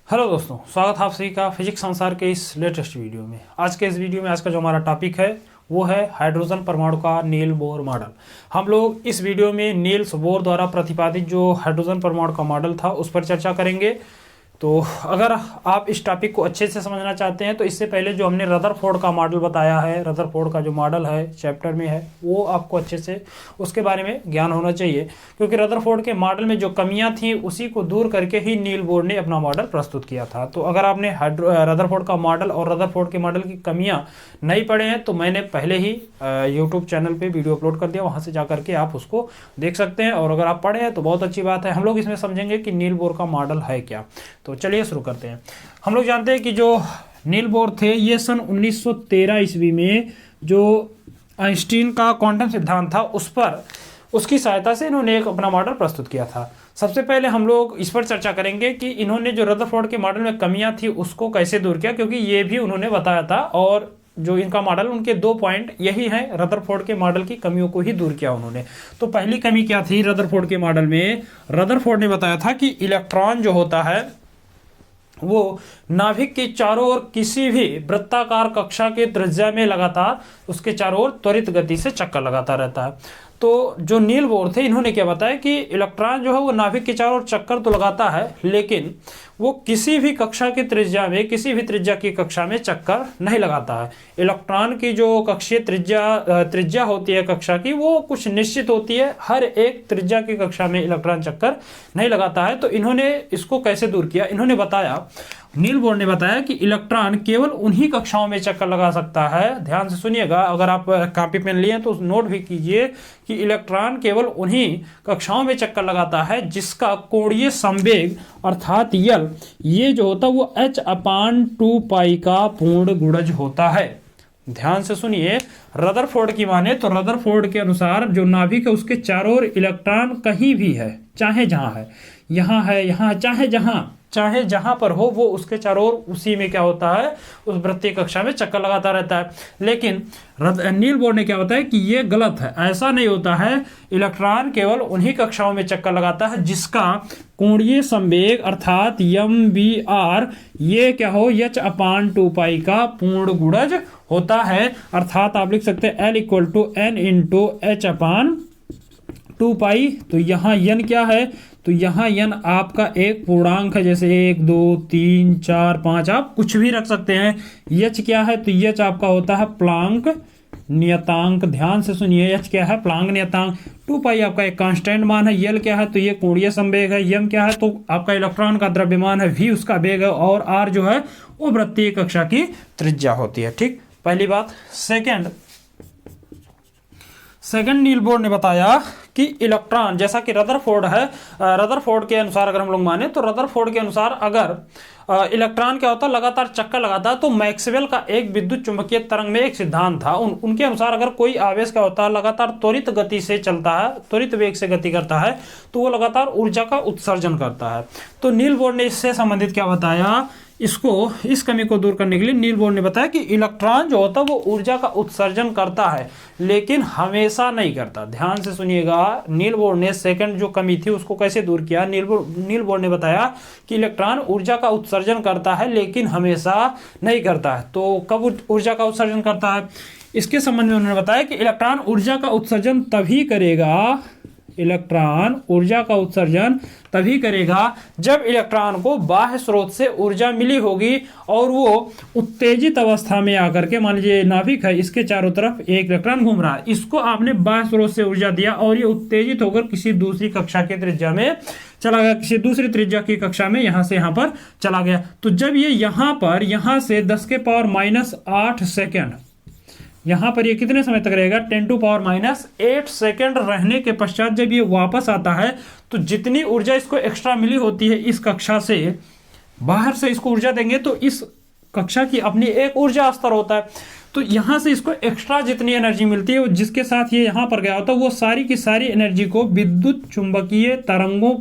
Hello दोस्तों, स्वागत है आप सभी का फिजिक्स संसार के इस लेटेस्ट वीडियो में। आज के इस वीडियो में आज का जो हमारा टॉपिक है वो है हाइड्रोजन परमाणु का नील बोर मॉडल। हम लोग इस वीडियो में नील्स बोर द्वारा प्रतिपादित जो हाइड्रोजन परमाणु का मॉडल था उस पर चर्चा करेंगे। तो अगर आप इस टॉपिक को अच्छे से समझना चाहते हैं तो इससे पहले जो हमने रदरफोर्ड का मॉडल बताया है, रदरफोर्ड का जो मॉडल है चैप्टर में है, वो आपको अच्छे से उसके बारे में ज्ञान होना चाहिए, क्योंकि रदरफोर्ड के मॉडल में जो कमियां थी उसी को दूर करके ही नील बोर ने अपना मॉडल प्रस्तुत किया था। तो अगर आपने रदरफोर्ड का मॉडल और रदरफोर्ड के मॉडल की कमियां नहीं पढ़े हैं तो मैंने पहले ही यूट्यूब चैनल पर वीडियो अपलोड कर दिया, वहाँ से जा करके आप उसको देख सकते हैं। और अगर आप पढ़े हैं तो बहुत अच्छी बात है। हम लोग इसमें समझेंगे कि नील बोर का मॉडल है क्या। तो चलिए शुरू करते हैं। हम लोग जानते हैं कि जो नील बोर थे ये सन 1913 ईस्वी में जो आइंस्टीन का क्वांटम सिद्धांत था उस पर उसकी सहायता से इन्होंने एक अपना मॉडल प्रस्तुत किया था। सबसे पहले हम लोग इस पर चर्चा करेंगे कि इन्होंने जो रदरफोर्ड के मॉडल में कमियां थी उसको कैसे दूर किया, क्योंकि ये भी उन्होंने बताया था और जो इनका मॉडल उनके 2 पॉइंट यही हैं, रदरफोर्ड के मॉडल की कमियों को ही दूर किया उन्होंने। तो पहली कमी क्या थी रदरफोर्ड के मॉडल में? रदरफोर्ड ने बताया था कि इलेक्ट्रॉन जो होता है वो नाभिक के चारों ओर किसी भी वृत्ताकार कक्षा के त्रिज्या में लगातार उसके चारों ओर त्वरित गति से चक्कर लगाता रहता है। तो जो नील बोर थे इन्होंने क्या बताया कि इलेक्ट्रॉन जो है वो नाभिक के चारों ओर चक्कर तो लगाता है, लेकिन वो किसी भी कक्षा की त्रिज्या में, किसी भी त्रिज्या की कक्षा में चक्कर नहीं लगाता है। इलेक्ट्रॉन की जो कक्षीय त्रिज्या होती है कक्षा की, वो कुछ निश्चित होती है। हर एक त्रिज्या की कक्षा में इलेक्ट्रॉन चक्कर नहीं लगाता है। तो इन्होंने इसको कैसे दूर किया? इन्होंने बताया, नील बोर ने बताया कि इलेक्ट्रॉन केवल उन्हीं कक्षाओं में चक्कर लगा सकता है। ध्यान से सुनिएगा, अगर आप कॉपी पेन लिए तो नोट भी कीजिए कि इलेक्ट्रॉन केवल उन्हीं कक्षाओं में चक्कर लगाता है जिसका कोणीय संवेग अर्थात यल ये जो होता है वो h/2π का पूर्ण गुणज होता है। ध्यान से सुनिए, रदरफोर्ड की माने तो रदरफोर्ड के अनुसार जो नाभिक है उसके चारों ओर इलेक्ट्रॉन कहीं भी है, चाहे जहां है, यहां है, यहां, चाहे जहां पर हो, वो उसके चारों ओर उसी में क्या होता है, उस वृत्तीय कक्षा में चक्कर लगाता रहता है। लेकिन नील बोर ने क्या बताया कि ये गलत है, ऐसा नहीं होता है। इलेक्ट्रॉन केवल उन्हीं कक्षाओं में चक्कर लगाता है जिसका कोणीय संवेग अर्थात mvr ये क्या हो, h/2π का पूर्ण गुणज होता है। अर्थात आप लिख सकते हैं L = n × h/2π। तो यहाँ n क्या है? तो यहाँ n आपका एक पूर्णांक है, जैसे 1 2 3 4 5 आप कुछ भी रख सकते हैं। h क्या है? तो h आपका होता है प्लांक नियतांक। ध्यान से सुनिए, h क्या है? प्लांक नियतांक। 2π आपका एक कांस्टेंट मान है। l क्या है? तो ये कोणीय संवेग है। m क्या है? तो आपका इलेक्ट्रॉन का द्रव्यमान है। v उसका वेग है और r जो है वो वृत्तीय कक्षा की त्रिज्या होती है। ठीक, पहली बात। सेकंड नील बोर ने बताया कि इलेक्ट्रॉन, जैसा कि रदरफोर्ड है, रदरफोर्ड के अनुसार अगर हम लोग माने तो रदरफोर्ड के अनुसार अगर इलेक्ट्रॉन क्या होता है, लगातार चक्कर लगाता है। तो मैक्सवेल का एक विद्युत चुंबकीय तरंग में एक सिद्धांत था, उनके अनुसार अगर कोई आवेश क्या होता है, लगातार त्वरित गति से चलता है, त्वरित वेग से गति करता है, तो वो लगातार ऊर्जा का उत्सर्जन करता है। तो नील बोर ने इससे संबंधित क्या बताया, इस कमी को दूर करने के लिए नील बोर ने बताया कि इलेक्ट्रॉन जो होता है वो ऊर्जा का उत्सर्जन करता है, लेकिन हमेशा नहीं करता। ध्यान से सुनिएगा, नील बोर ने सेकंड जो कमी थी उसको कैसे दूर किया। नील बोर ने बताया कि इलेक्ट्रॉन ऊर्जा का उत्सर्जन करता है लेकिन हमेशा नहीं करता है। तो कब ऊर्जा का उत्सर्जन करता है, इसके संबंध में उन्होंने बताया कि इलेक्ट्रॉन ऊर्जा का उत्सर्जन तभी करेगा, इलेक्ट्रॉन ऊर्जा का उत्सर्जन तभी करेगा जब इलेक्ट्रॉन को बाह्य स्रोत से ऊर्जा मिली होगी और वो उत्तेजित अवस्था में आकर के, मान लीजिए नाभिक है, इसके चारों तरफ एक इलेक्ट्रॉन घूम रहा है, इसको आपने बाह्य स्रोत से ऊर्जा दिया और ये उत्तेजित होकर किसी दूसरी कक्षा की त्रिज्या में चला गया, किसी दूसरी त्रिज्या की कक्षा में यहां से यहां पर चला गया। तो जब ये यहां से 10⁻⁸ सेकेंड, यहां पर ये कितने समय तक रहेगा, 10⁻⁸ सेकेंड रहने के पश्चात जब ये वापस आता है तो जितनी ऊर्जा इसको एक्स्ट्रा मिली होती है इस कक्षा से, बाहर से इसको ऊर्जा देंगे तो इस कक्षा की अपनी एक ऊर्जा स्तर होता है। तो यहां से इसको एक्स्ट्रा जितनी एनर्जी मिलती है जिसके साथ ये यहां पर गया होता है, वो सारी की सारी एनर्जी को विद्युत चुंबकीय तरंगों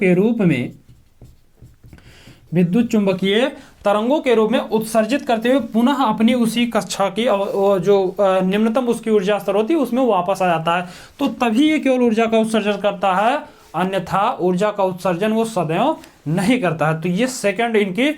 के रूप में उत्सर्जित करते हुए पुनः अपनी उसी कक्षा की जो निम्नतम उसकी ऊर्जा स्तर होती है उसमें वापस आ जाता है। तो तभी ये केवल ऊर्जा का उत्सर्जन करता है, अन्यथा ऊर्जा का उत्सर्जन वो सदैव नहीं करता है। तो ये सेकंड इनकी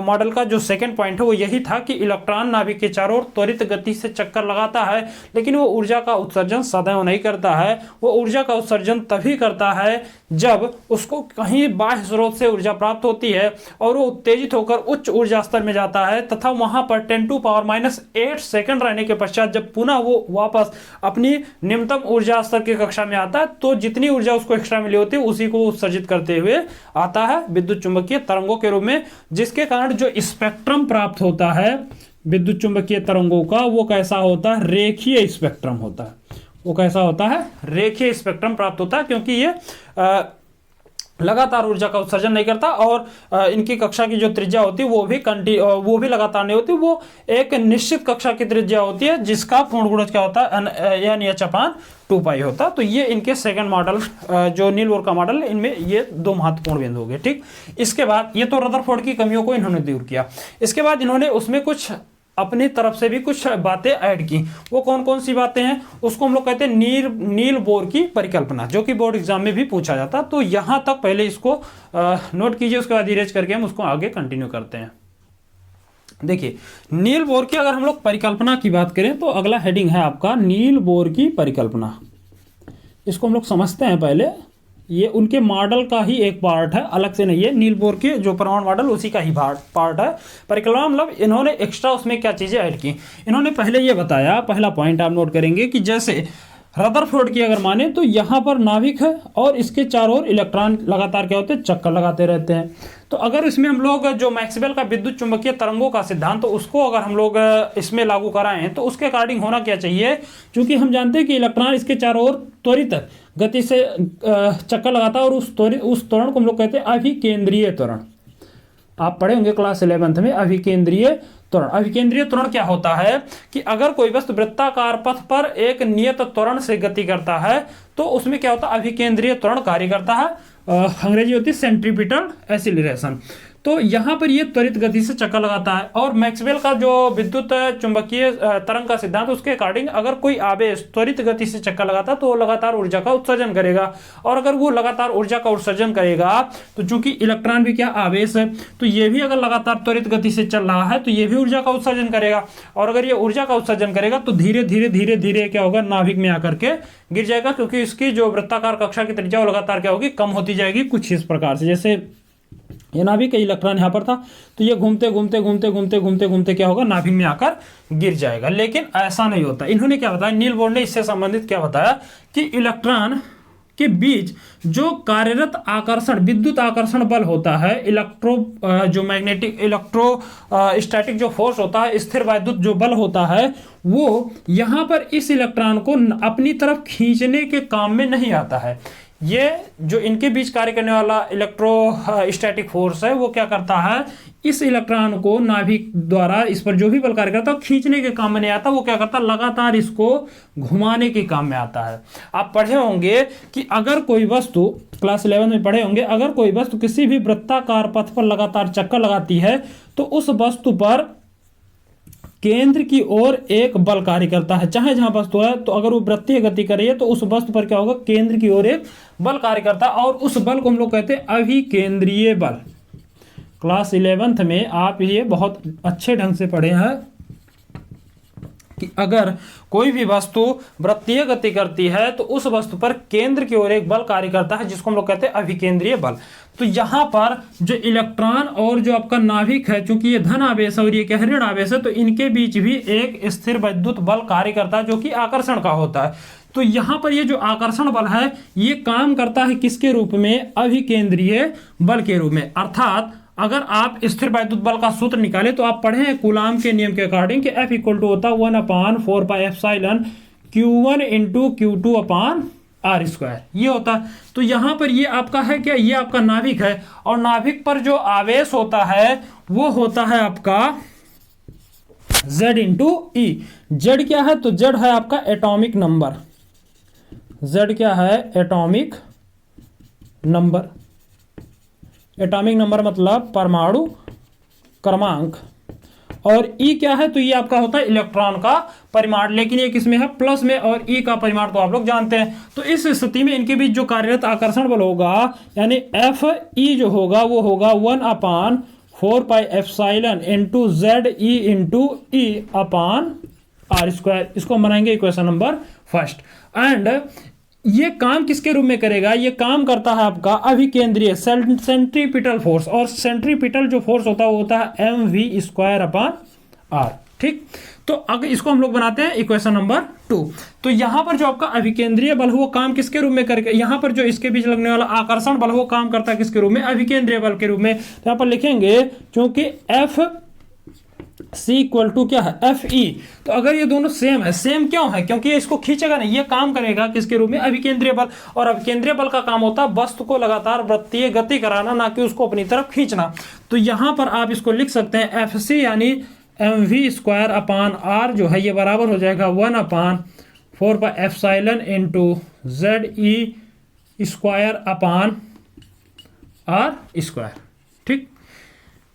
मॉडल का जो सेकंड पॉइंट है वो यही था कि इलेक्ट्रॉन नाभिक के चारों ओर त्वरित गति से चक्कर लगाता है, लेकिन वो ऊर्जा का उत्सर्जन सदैव नहीं करता है। वो ऊर्जा का उत्सर्जन तभी करता है जब उसको कहीं बाह्य स्रोत से ऊर्जा प्राप्त होती है और वो उत्तेजित होकर उच्च ऊर्जा स्तर में जाता है, तथा वहां पर 10⁻⁸ सेकंड रहने के पश्चात जब पुनः वो वापस अपनी निम्नतम ऊर्जा स्तर की कक्षा में आता है, तो जितनी ऊर्जा उसको एक्स्ट्रा मिली होती है उसी को उत्सर्जित करते हुए आता है विद्युत चुंबकीय तरंगों के रूप में, जिसके कारण जो स्पेक्ट्रम प्राप्त होता है विद्युत चुंबकीय तरंगों का वो कैसा होता है, रेखीय स्पेक्ट्रम होता है। वो कैसा होता है, रेखीय स्पेक्ट्रम प्राप्त होता है, क्योंकि ये लगातार ऊर्जा का उत्सर्जन नहीं करता और इनकी कक्षा की जो त्रिज्या होती है वो भी लगातार नहीं होती, वो एक निश्चित कक्षा की त्रिज्या होती है जिसका पूर्ण गुणज क्या होता है, NH/2π होता है। तो ये इनके सेकंड मॉडल जो नील बोर का मॉडल, इनमें ये दो महत्वपूर्ण बिंदु हो गए। ठीक, इसके बाद ये तो रदरफोर्ड की कमियों को इन्होंने दूर किया। इसके बाद इन्होंने उसमें कुछ अपनी तरफ से भी कुछ बातें ऐड की। वो कौन कौन सी बातें हैं, उसको हम लोग कहते हैं नील बोर की परिकल्पना, जो कि बोर्ड एग्जाम में भी पूछा जाता। तो यहां तक पहले इसको नोट कीजिए, उसके बाद इरेज करके हम उसको आगे कंटिन्यू करते हैं। देखिए, नील बोर की अगर हम लोग परिकल्पना की बात करें तो अगला हेडिंग है आपका नील बोर की परिकल्पना। इसको हम लोग समझते हैं पहले। ये उनके मॉडल का ही एक पार्ट है, अलग से नहीं है। नील बोर के जो परमाणु मॉडल उसी का ही पार्ट है। परिकल्पना मतलब इन्होंने एक्स्ट्रा उसमें क्या चीजें ऐड की। इन्होंने पहले ये बताया, पहला पॉइंट आप नोट करेंगे कि जैसे रदरफोर्ड की अगर माने तो यहाँ पर नाभिक है और इसके चारों ओर इलेक्ट्रॉन लगातार क्या होते हैं, चक्कर लगाते रहते हैं। तो अगर इसमें हम लोग जो मैक्सवेल का विद्युत चुंबकीय तरंगों का सिद्धांत, तो उसको अगर हम लोग इसमें लागू कराएं तो उसके अकॉर्डिंग होना क्या चाहिए, क्योंकि हम जानते हैं कि इलेक्ट्रॉन इसके चारों ओर त्वरित गति से चक्कर लगाता है और उस त्वरण को हम लोग कहते हैं अभिकेंद्रीय त्वरण। आप पढ़े होंगे क्लास 11th में अभिकेंद्रीय त्वरण। अभिकेंद्रीय त्वरण क्या होता है कि अगर कोई वस्तु वृत्ताकार पथ पर एक नियत त्वरण से गति करता है तो उसमें क्या होता है, अभिकेंद्रीय त्वरण कार्य करता है। अंग्रेजी होती है सेंट्रीपिटल एक्सीलरेशन। तो यहाँ पर ये त्वरित गति से चक्कर लगाता है। और मैक्सवेल का जो विद्युत चुंबकीय तरंग का सिद्धांत, उसके अकॉर्डिंग अगर कोई आवेश त्वरित गति से चक्कर लगाता है तो वो लगातार ऊर्जा का उत्सर्जन करेगा। और अगर वो लगातार ऊर्जा का उत्सर्जन करेगा तो चूंकि इलेक्ट्रॉन भी क्या आवेश है, तो ये भी अगर लगातार त्वरित गति से चल रहा है तो ये भी ऊर्जा का उत्सर्जन करेगा। और अगर ये ऊर्जा का उत्सर्जन करेगा तो धीरे धीरे धीरे धीरे क्या होगा, नाभिक में आकर के गिर जाएगा, क्योंकि इसकी जो वृत्ताकार कक्षा की त्रिज्या वो लगातार क्या होगी, कम होती जाएगी। कुछ इस प्रकार से, जैसे ये नाभिक इलेक्ट्रॉन यहाँ पर था तो ये घूमते घूमते घूमते घूमते घूमते घूमते क्या होगा, नाभिक में आकर गिर जाएगा। लेकिन ऐसा नहीं होता। इन्होंने क्या बताया, नील बोर ने इससे संबंधित क्या बताया कि इलेक्ट्रॉन के बीच जो कार्यरत आकर्षण, विद्युत आकर्षण बल होता है, इलेक्ट्रोस्टैटिक जो फोर्स होता है, स्थिर वैद्युत जो बल होता है, वो यहाँ पर इस इलेक्ट्रॉन को अपनी तरफ खींचने के काम में नहीं आता है। ये जो इनके बीच कार्य करने वाला इलेक्ट्रोस्टैटिक फोर्स है वो क्या करता है, इस इलेक्ट्रॉन को नाभिक द्वारा इस पर जो भी बल कार्य करता है खींचने के काम में नहीं आता, वो क्या करता है, लगातार इसको घुमाने के काम में आता है। आप पढ़े होंगे कि अगर कोई वस्तु, क्लास 11 में पढ़े होंगे, अगर कोई वस्तु किसी भी वृत्ताकार पथ पर लगातार चक्कर लगाती है तो उस वस्तु पर केंद्र की ओर एक बल कार्य करता है। चाहे जहां वस्तु है, तो अगर वो वृत्तीय गति कर रही है तो उस वस्तु पर क्या होगा, केंद्र की ओर एक बल कार्य करता है, और उस बल को हम लोग कहते हैं अभिकेंद्रीय बल। क्लास 11th में आप ये बहुत अच्छे ढंग से पढ़े हैं कि अगर कोई भी वस्तु वृत्तीय गति करती है तो उस वस्तु पर केंद्र की ओर एक बल कार्य करता है, जिसको हम लोग कहते हैं अभिकेंद्रीय बल। तो यहां पर जो इलेक्ट्रॉन और जो आपका नाभिक है, चूंकि ये धन आवेश है और ये ऋण आवेश है, तो इनके बीच भी एक स्थिर वैद्युत बल कार्य करता है जो कि आकर्षण का होता है। तो यहां पर ये जो आकर्षण बल है ये काम करता है किसके रूप में, अभिकेंद्रीय बल के रूप में। अर्थात अगर आप स्थिर वैद्युत बल का सूत्र निकाले तो आप पढ़े हैं कूलाम के नियम के अकॉर्डिंग कि F इक्वल टू होता है 1/4πε Q1 × Q2/R², ये होता है। तो यहां पर ये आपका है क्या, ये आपका नाभिक है, और नाभिक पर जो आवेश होता है वो होता है आपका Z × E। Z क्या है, तो Z है आपका एटॉमिक नंबर। Z क्या है, एटॉमिक नंबर। एटॉमिक नंबर मतलब परमाणु क्रमांक। और E क्या है, तो ये आपका होता है इलेक्ट्रॉन का परिमाण, लेकिन ये किसमें है, प्लस में, और E का परिमाण तो आप लोग जानते हैं। तो इस स्थिति में इनके बीच जो कार्यरत आकर्षण बल होगा यानी Fe जो होगा वो होगा 1/4πε इंटू ZE इंटू E अपान R स्क्वायर। इसको हम बनाएंगे इक्वेशन नंबर फर्स्ट। एंड ये काम किसके रूप में करेगा, ये काम करता है आपका अभिकेंद्रीय सेंट्रीपिटल फोर्स, और सेंट्रीपिटल जो फोर्स होता है वो होता है mv स्क्वायर अपान r। ठीक, तो अगर इसको हम लोग बनाते हैं इक्वेशन नंबर 2। तो यहां पर जो आपका अभिकेंद्रीय बल वो काम किसके रूप में करेगा, यहां पर जो इसके बीच लगने वाला आकर्षण बल वो काम करता है किसके रूप में, अभिकेंद्रीय बल के रूप में। तो यहां पर लिखेंगे क्योंकि एफ सी इक्वल टू क्या है, एफ ई। तो अगर ये दोनों सेम है, सेम क्यों है, क्योंकि ये इसको खींचेगा नहीं, ये काम करेगा किसके रूप में, अभिकेंद्रीय बल। और अभिकेंद्रीय बल का काम होता है वस्तु को लगातार वृत्तीय गति कराना, ना कि उसको अपनी तरफ खींचना। तो यहां पर आप इसको लिख सकते हैं एफ सी यानी M V square upon R जो है ये बराबर हो जाएगा 1/4πε into ZE square upon R square. ठीक,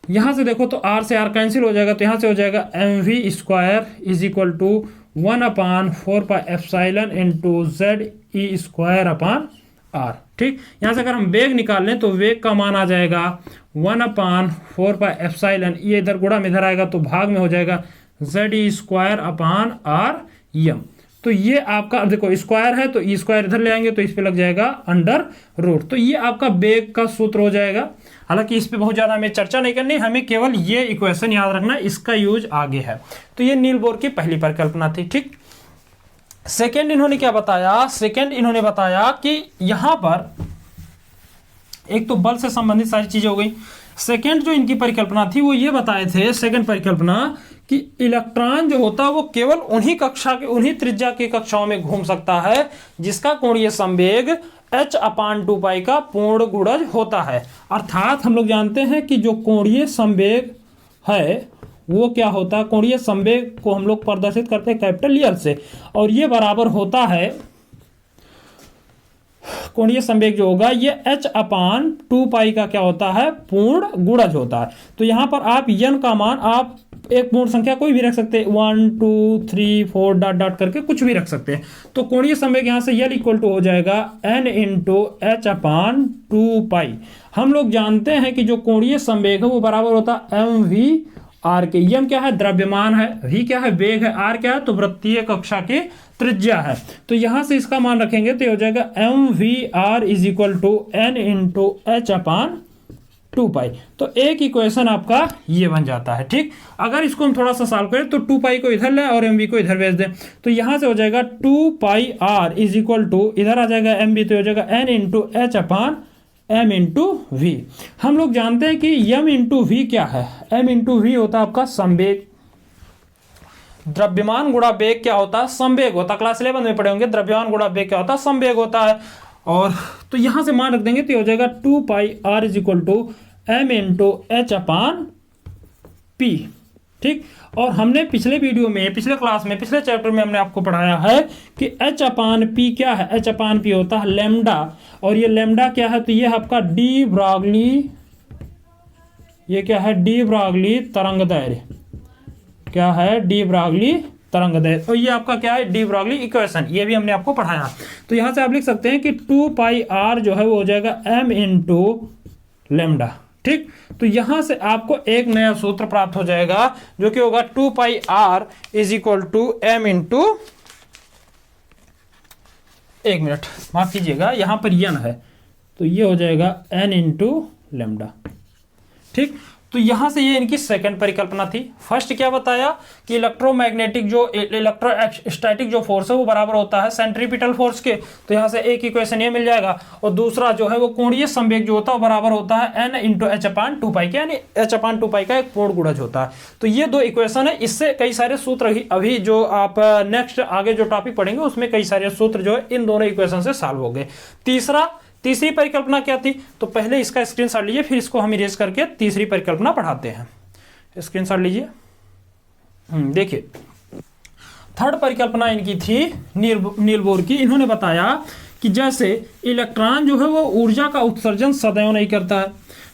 यहां से देखो तो R से R कैंसिल हो जाएगा, तो यहां से हो जाएगा mv square is equal to 1/4πε into ZE square upon R। ठीक, यहां से अगर हम वेग निकाल लें तो वेग का मान आ जाएगा 1/4πε, ये इधर गुणा में इधर आएगा तो भाग में हो जाएगा ZE स्क्वायर अपान R यम। तो ये आपका देखो स्क्वायर है तो ई स्क्वायर इधर ले आएंगे तो इस पे लग जाएगा अंडर रूट। तो ये आपका वेग का सूत्र हो जाएगा। हालांकि इस पे बहुत ज्यादा हमें चर्चा नहीं करनी, हमें केवल ये इक्वेशन याद रखना, इसका यूज आगे है। तो ये नील बोर की पहली परिकल्पना थी। ठीक, सेकेंड इन्होंने क्या बताया, सेकेंड इन्होंने बताया कि यहां पर एक तो बल से संबंधित सारी चीजें हो गई। सेकेंड जो इनकी परिकल्पना थी वो ये बताए थे, सेकेंड परिकल्पना, कि इलेक्ट्रॉन जो होता है वो केवल उन्हीं त्रिज्या की कक्षाओं में घूम सकता है जिसका कोणीय संवेग h/2π का पूर्ण गुणज होता है। अर्थात हम लोग जानते हैं कि जो कोणीय संवेग है वो क्या होता है, कोणीय संवेग को हम लोग प्रदर्शित करते हैं कैपिटल L से, और ये बराबर होता है, कोणीय संवेग जो होगा ये h/2π का क्या होता है, पूर्ण गुणज होता है। तो यहां पर आप n का मान आप एक पूर्ण संख्या कोई भी रख सकते हैं, 1 2 3 4 डॉट डॉट करके कुछ भी रख सकते हैं। तो कोणीय संवेग यहां से L इक्वल टू हो जाएगा n इंटू h/2π। हम लोग जानते हैं कि जो कोणीय संवेग है वो बराबर होता है mv r के। यम क्या है, द्रव्यमान है, v क्या है, वेग है, r क्या है, तो वृत्तीय कक्षा की त्रिज्या है। तो यहां से इसका मान रखेंगे तो हो जाएगा mvr is equal to n into h/2π। तो एक इक्वेशन आपका ये बन जाता है। ठीक, अगर इसको हम थोड़ा सा सॉल्व करें तो 2π को इधर लें और mv को इधर भेज दें, तो यहां से हो जाएगा 2πr इज इक्वल टू इधर आ जाएगा mv, तो हो जाएगा n into h/m into v। हम लोग जानते हैं कि m इंटू v क्या है, m इंटू v होता है आपका संवेग, द्रव्यमान गुणा वेग क्या होता है, संवेग होता है। क्लास 11 में पढ़े होंगे, द्रव्यमान गुणा वेग क्या होता है, संवेग होता है। और तो यहां से मान रख देंगे तो हो जाएगा 2πr is equal to m into h/p। ठीक, और हमने पिछले वीडियो में, पिछले क्लास में, पिछले चैप्टर में हमने आपको पढ़ाया है कि h/p क्या है, h/p होता है लैम्डा, और ये लैम्डा क्या है, तो ये आपका डी ब्रागली, ये क्या है, डी ब्रागली तरंगदैर्घ्य, क्या है, डी ब्रागली तरंगदैर्घ्य। और ये आपका क्या है, डी ब्रागली इक्वेशन, ये भी हमने आपको पढ़ाया। तो यहां से आप लिख सकते हैं कि 2πr जो है वो हो जाएगा m इंटू लैम्डा। ठीक, तो यहां से आपको एक नया सूत्र प्राप्त हो जाएगा जो कि होगा 2πr is equal to m into, एक मिनट माफ कीजिएगा, यहां पर n है तो ये हो जाएगा n इंटू लैम्डा। ठीक, तो यहां से ये इनकी सेकंड परिकल्पना थी। फर्स्ट क्या बताया कि इलेक्ट्रोमैग्नेटिक जो इलेक्ट्रोस्टैटिक जो फोर्स है वो बराबर होता है सेंट्रीपिटल फोर्स के, तो यहां से एक इक्वेशन ये मिल जाएगा। और दूसरा जो है वो कोणीय संवेग जो होता है वो बराबर होता है n इंटू h/2π के, यानी h/2π का एक पूर्ण गुणज होता है। तो ये दो इक्वेशन है, इससे कई सारे सूत्र अभी जो आप नेक्स्ट आगे जो टॉपिक पढ़ेंगे उसमें कई सारे सूत्र जो है इन दोनों इक्वेशन से सॉल्व हो गए। तीसरी परिकल्पना क्या थी, तो पहले इसका स्क्रीनशॉट लीजिए, फिर इसको हम इरेज करके तीसरी परिकल्पना पढ़ाते हैं। स्क्रीनशॉट लीजिए, देखिए थर्ड परिकल्पना इनकी थी नील बोर की। इन्होंने बताया कि जैसे इलेक्ट्रॉन जो है वो ऊर्जा का उत्सर्जन सदैव नहीं करता है,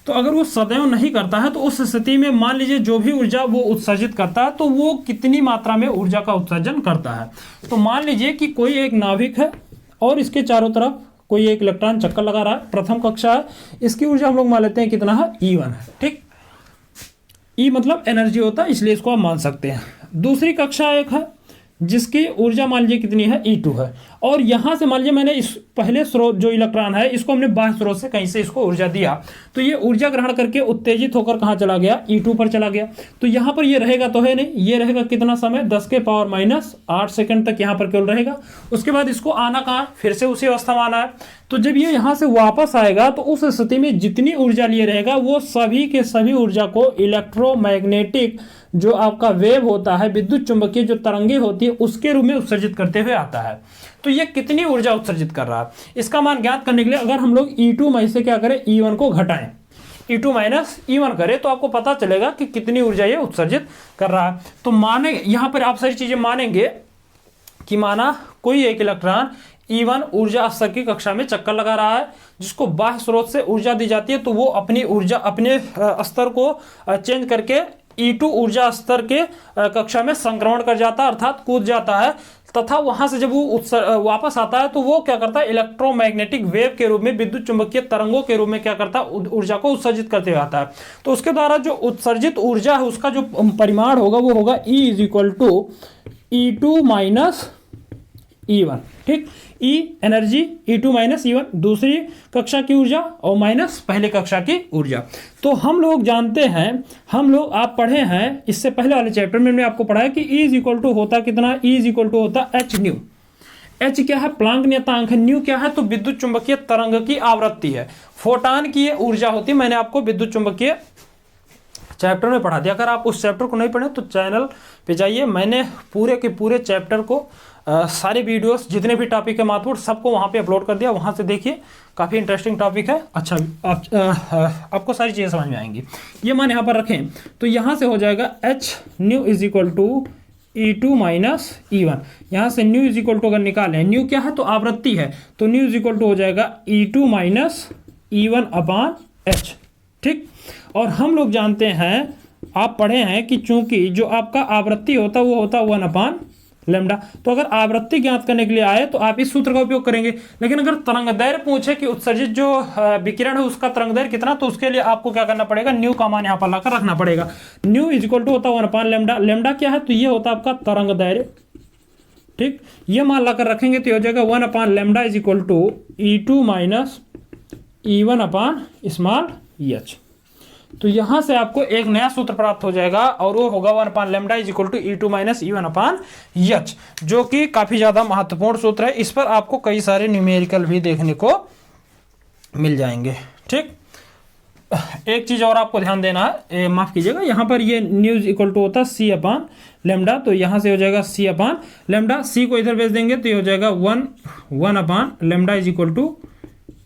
तो अगर वो सदैव नहीं करता है तो उस स्थिति में मान लीजिए जो भी ऊर्जा वो उत्सर्जित करता है तो वो कितनी मात्रा में ऊर्जा का उत्सर्जन करता है। तो मान लीजिए कि कोई एक नाभिक है और इसके चारों तरफ कोई एक इलेक्ट्रॉन चक्कर लगा रहा है, प्रथम कक्षा है, इसकी ऊर्जा हम लोग मान लेते हैं कितना है, E1 है। ठीक, E मतलब एनर्जी होता है, इसलिए इसको आप मान सकते हैं। दूसरी कक्षा एक है जिसकी ऊर्जा मान लीजिए कितनी है, E2 है। और यहां से मान लीजिए मैंने इस पहले स्रोत जो इलेक्ट्रॉन है इसको हमने बाह्य स्रोत से कहीं से इसको ऊर्जा दिया, तो ये ऊर्जा ग्रहण करके उत्तेजित होकर कहां चला गया, E2 पर चला गया। तो यहां पर ये रहेगा तो है नहीं, ये रहेगा कितना समय, 10⁻⁻8 सेकंड तक यहां पर केवल रहेगा। उसके बाद इसको आना कहां, फिर से उसी अवस्था में आना है। तो जब ये यहां से वापस आएगा तो उस स्थिति में जितनी ऊर्जा लिए रहेगा वो सभी के सभी ऊर्जा को इलेक्ट्रोमैग्नेटिक जो आपका वेव होता है, विद्युत चुंबकीय जो तरंगे होती है उसके रूप में उत्सर्जित करते हुए आता है। तो ये कितनी ऊर्जा उत्सर्जित कर रहा है, इसका मान ज्ञात करने के लिए अगर हम लोग E2 में से क्या करें, E1 को घटाएं, E2 माइनस E1 करें तो आपको पता चलेगा कि कितनी ऊर्जा ये उत्सर्जित कर रहा है। तो माने यहां पर आप सारी चीजें मानेंगे कि माना कोई एक इलेक्ट्रॉन E1 ऊर्जा स्तर की कक्षा में चक्कर लगा रहा है, जिसको बाह्य स्रोत से ऊर्जा दी जाती है, तो वो अपनी ऊर्जा अपने स्तर को चेंज करके E2 ऊर्जा स्तर के कक्षा में संक्रमण कर जाता है, अर्थात कूद जाता है, तथा वहां से जब वो वापस आता है तो वो क्या करता है, इलेक्ट्रोमैग्नेटिक वेव के रूप में, विद्युत चुंबकीय तरंगों के रूप में क्या करता है, ऊर्जा को उत्सर्जित करते हुए आता है। तो उसके द्वारा जो उत्सर्जित ऊर्जा है उसका जो परिमाण होगा वो होगा E = E2 माइनस E1। ठीक, E energy, E2 minus E1 दूसरी कक्षा की ऊर्जा और माइनस पहले कक्षा की ऊर्जा। तो हम लोग जानते हैं, हम लोग आप पढ़े हैं इससे पहले वाले चैप्टर में मैंने आपको पढ़ाया कि E = होता कितना, E = होता h न्यू। h क्या है, प्लांक नियतांक है। न्यू क्या है, तो विद्युत चुंबकीय तरंग की आवृत्ति है। फोटान की ये ऊर्जा होती है, मैंने आपको विद्युत चुंबकीय चैप्टर में पढ़ा दिया। अगर आप उस चैप्टर को नहीं पढ़े तो चैनल पे जाइए, मैंने पूरे के पूरे चैप्टर को सारे वीडियोस जितने भी टॉपिक है महत्वपूर्ण सबको वहाँ पे अपलोड कर दिया, वहाँ से देखिए, काफ़ी इंटरेस्टिंग टॉपिक है। अच्छा, आपको सारी चीज़ें समझ में आएंगी। ये मान यहाँ पर रखें तो यहाँ से हो जाएगा h new = E2 minus E1। यहाँ से न्यू = अगर निकालें, न्यू क्या है तो आवृत्ति है, तो न्यू = हो जाएगा E2 माइनस E1/h। ठीक, और हम लोग जानते हैं, आप पढ़े हैं कि चूंकि जो आपका आवृत्ति होता है वो होता है 1/λ। तो अगर आवृत्ति ज्ञात करने के लिए आए तो आप इस सूत्र का उपयोग करेंगे। लेकिन अगर तरंगदैर्घ्य पूछे कि उत्सर्जित जो विकिरण है उसका तरंगदैर्घ्य कितना, तो उसके लिए आपको क्या करना पड़ेगा, न्यू का मान यहाँ पर लाकर रखना पड़ेगा। न्यू = होता 1/λ। लैम्डा क्या है, तो ये होता आपका तरंगदैर्घ्य। ठीक, ये मान लाकर रखेंगे तो हो जाएगा 1/λ = E2 माइनस E1/h। तो यहां से आपको एक नया सूत्र प्राप्त हो जाएगा और वो होगा 1/λ = E2 माइनस E1/h, जो कि काफी ज्यादा महत्वपूर्ण सूत्र है। इस पर आपको कई सारे न्यूमेरिकल भी देखने को मिल जाएंगे। ठीक, एक चीज और आपको ध्यान देना है, माफ कीजिएगा, यहाँ पर ये न्यू = होता है C/λ, तो यहां से हो जाएगा C/λ। C को इधर भेज देंगे तो ये हो जाएगा 1/λ =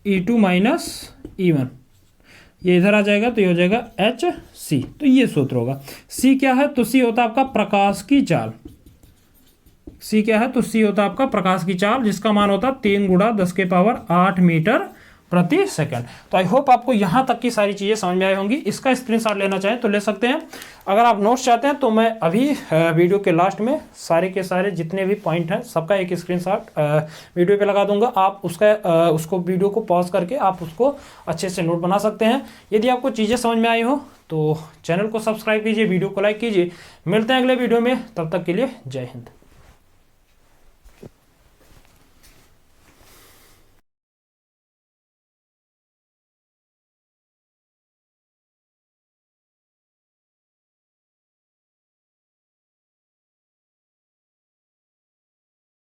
E2 माइनस E1। ये इधर आ जाएगा तो ये हो जाएगा HC। तो ये सूत्र होगा। C क्या है, तो C होता है आपका प्रकाश की चाल। C क्या है, तो C होता है आपका प्रकाश की चाल, जिसका मान होता है 3 × 10⁸ मीटर प्रति सेकंड। तो आई होप आपको यहाँ तक की सारी चीज़ें समझ में आई होंगी। इसका स्क्रीनशॉट लेना चाहें तो ले सकते हैं। अगर आप नोट्स चाहते हैं तो मैं अभी वीडियो के लास्ट में सारे के सारे जितने भी पॉइंट हैं सबका एक स्क्रीनशॉट वीडियो पे लगा दूंगा। आप उसको वीडियो को पॉज करके आप उसको अच्छे से नोट बना सकते हैं। यदि आपको चीज़ें समझ में आई हो तो चैनल को सब्सक्राइब कीजिए, वीडियो को लाइक कीजिए। मिलते हैं अगले वीडियो में, तब तक के लिए जय हिंद।